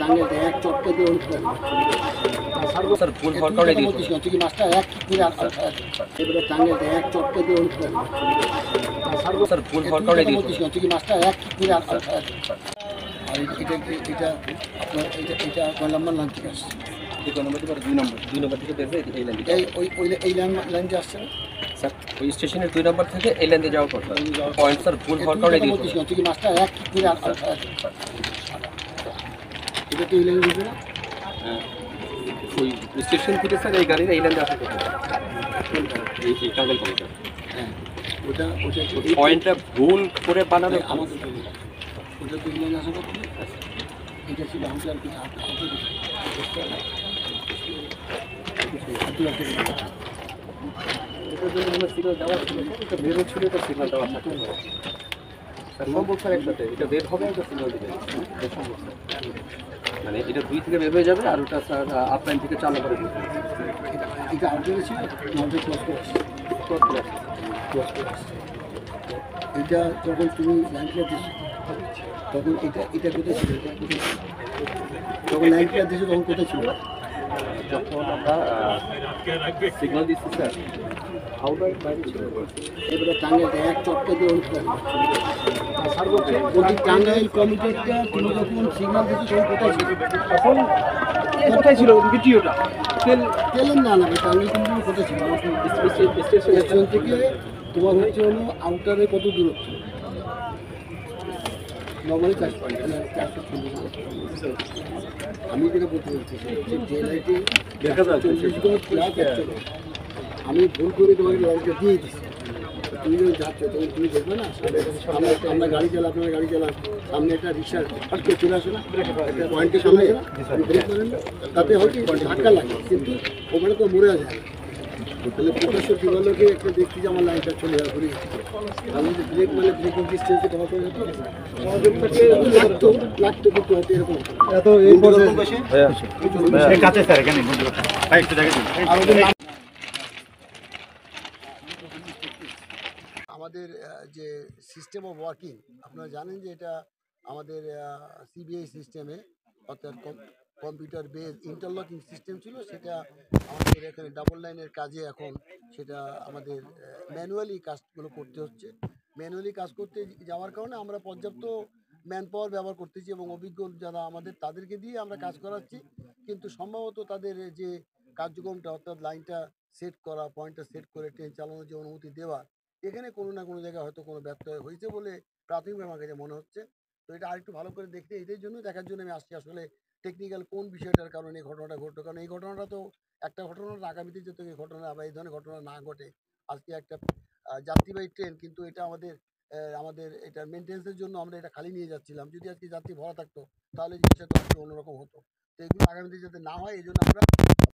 টাঙ্গেল এক চটকে দিয়ে উঠতে স্যার ভুল হওয়ার কারণে বলছিস না তুই কি মাছটা এক করে এবারে টাঙ্গেল এক চটকে দিয়ে উঠতে স্যার ভুল হওয়ার কারণে বলছিস না তুই কি মাছটা এক করে আর এটা আপনার এটা কয় নম্বর লাইন থেকে আসছে দুই নম্বর থেকে বের হয়ে এই লাইন এই লাইনটা আসছে না স্যার ওই স্টেশনের 2 নম্বর থেকে এই লাইনে যাওয়ার কথা পয়েন্ট স্যার ভুল হওয়ার কারণে বলছিস না তুই কি মাছটা এক করে আর এটা তো এই লাইন দিবে না ওই স্টেশন থেকে স্যার এই গাড়ির এই লাইনে আসার কথা এই টাঙ্গাইল কলেজে হ্যাঁ ওটা পয়েন্টটা ভুল করে বানানো আমাদের ওটা তো এই লাইনে আসার কথা এটা ছিল আমাকে আর কিছু এটার জন্য আমরা সিগন্যাল দেওয়া ছিল এটা বের হচ্ছিল এটা সিগন্যাল দেওয়া থাকে স্যার সম্ভব স্যার একসাথে এটা বের হবে একটা সিগন্যাল দেবে সম্ভব স্যার মানে এটা 2 থেকে বের হয়ে যাবে আর ওটা স্যার আপ লাইন থেকে 4 নম্বরে এটা আউটডোরে ছিল আমাদের ক্লোজ করে এটা যখন তুমি লাইন ক্লিয়ার দিচ্ছ তখন এটা কোথায় ছিল যখন লাইন ক্লিয়ার দিচ্ছ তখন কোথায় ছিল যখন আমরা সিগন্যাল দিচ্ছি স্যার আউটডোর বাইরে ছিল এবারে টাঙ্গাইল এক চটকে দিয়ে উঠতে ওই টাঙ্গাইল কমিটিটা তুমি যখন সিগন্যাল দিচ্ছ তখন কোথায় ছিল তখন কোথায় ছিল ভিডিওটা তেলেন না টাঙ্গাইল কমিটি কোথায় ছিল স্টেশন থেকে তোমার হচ্ছে হলো আউটারে কত দূরত্ব নর্মালি 440 আমি যেটা বলতে চাইছি যে লাইটে দেখা যাচ্ছে আমি ভুল করে তোমাকে লাইটটা দিয়ে দিচ্ছি তুমি যখন যাচ্ছ তখন তুমি দেখবে না আমরা গাড়ি চালা আপনারা গাড়ি চালান সামনে একটা রিক্সা আটকে চলে আসে না একটা পয়েন্টের সামনে আসে না আপনি ব্রেক করেন না তাতে হয়তো ধাক্কা লাগে কিন্তু ওখানে তো মরে যায় তাহলে প্রকাশ্য দিবালোকে একটা দেখছি যে আমার লাইনটা চলে যাওয়া ঘুরে যাচ্ছে আমি যদি ব্রেক মানে ব্রেকিং ডিস্টেন্সে কভার করে যেত লাগতো কিন্তু হয়তো এরকম এত এই পর্যায়ে কাছে স্যার এখানে আমাদের যে সিস্টেম অফ ওয়ার্কিং আপনারা জানেন যে এটা আমাদের সিবিআই সিস্টেমে অর্থাৎ কম্পিউটার বেস ইন্টারলকিং সিস্টেম ছিল সেটা আমাদের এখানে ডাবল লাইনের কাজে এখন সেটা আমাদের ম্যানুয়ালি কাজগুলো করতে হচ্ছে ম্যানুয়ালি কাজ করতে যাওয়ার কারণে আমরা পর্যাপ্ত ম্যান পাওয়ার ব্যবহার করতেছি এবং অভিজ্ঞ যারা আমাদের তাদেরকে দিয়ে আমরা কাজ করাচ্ছি কিন্তু সম্ভবত তাদের যে কার্যক্রমটা অর্থাৎ লাইনটা সেট করা পয়েন্টটা সেট করে ট্রেন চালানোর যে অনুমতি দেওয়া এখানে কোনো না কোনো জায়গায় হয়তো কোনো ব্যত্যয় হয়েছে বলে প্রাথমিকভাবে আমার কাছে মনে হচ্ছে তো এটা আরেকটু ভালো করে দেখতে এটার জন্য দেখার জন্য আমি আসছি আসলে টেকনিক্যাল কোন বিষয়টার কারণে এই ঘটনাটা ঘটলো কারণ এই ঘটনাটা তো একটা ঘটনার আগামীতে যাতে এই ঘটনা বা এই ধরনের ঘটনা না ঘটে আজকে একটা যাত্রীবাহী ট্রেন কিন্তু এটা আমাদের এটা মেনটেন্সের জন্য আমরা এটা খালি নিয়ে যাচ্ছিলাম যদি আজকে যাত্রী ভরা থাকতো তাহলে জিনিসটা তো একটু অন্যরকম হতো তো এগুলো আগামীতে যাতে না হয় এই জন্য আমরা